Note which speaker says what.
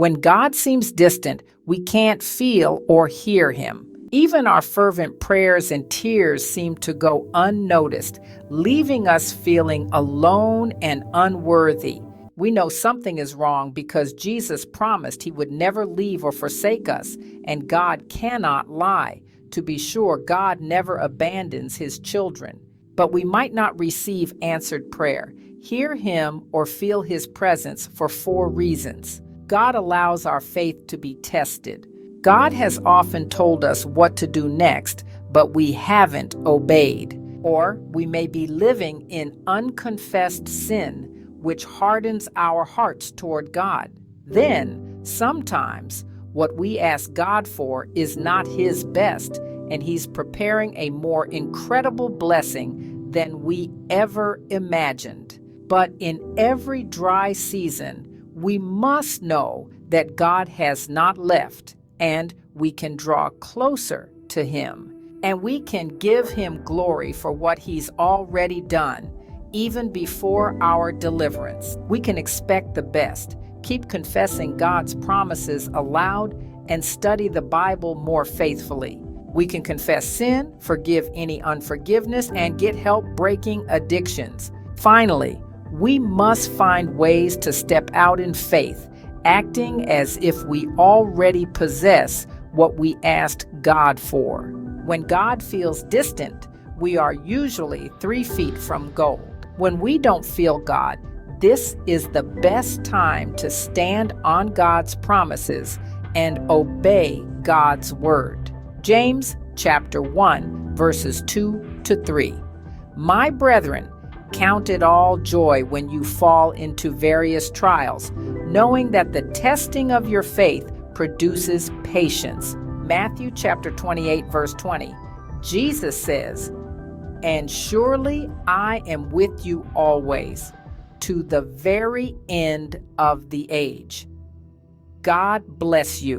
Speaker 1: When God seems distant, we can't feel or hear him. Even our fervent prayers and tears seem to go unnoticed, leaving us feeling alone and unworthy. We know something is wrong because Jesus promised he would never leave or forsake us, and God cannot lie. To be sure, God never abandons his children. But we might not receive answered prayer, hear him, or feel his presence for 4 reasons. God allows our faith to be tested. God has often told us what to do next, but we haven't obeyed. Or we may be living in unconfessed sin, which hardens our hearts toward God. Then, sometimes, what we ask God for is not his best, and he's preparing a more incredible blessing than we ever imagined. But in every dry season, we must know that God has not left, and we can draw closer to him, and we can give him glory for what he's already done, even before our deliverance. We can expect the best, keep confessing God's promises aloud, and study the Bible more faithfully. We can confess sin, forgive any unforgiveness, and get help breaking addictions. Finally, we must find ways to step out in faith, acting as if we already possess what we asked God for. When God feels distant, we are usually 3 feet from gold. When we don't feel God, this is the best time to stand on God's promises and obey God's word. James chapter 1, verses 2 to 3. My brethren, count it all joy when you fall into various trials, knowing that the testing of your faith produces patience. Matthew chapter 28, verse 20. Jesus says, "And surely I am with you always, to the very end of the age." God bless you.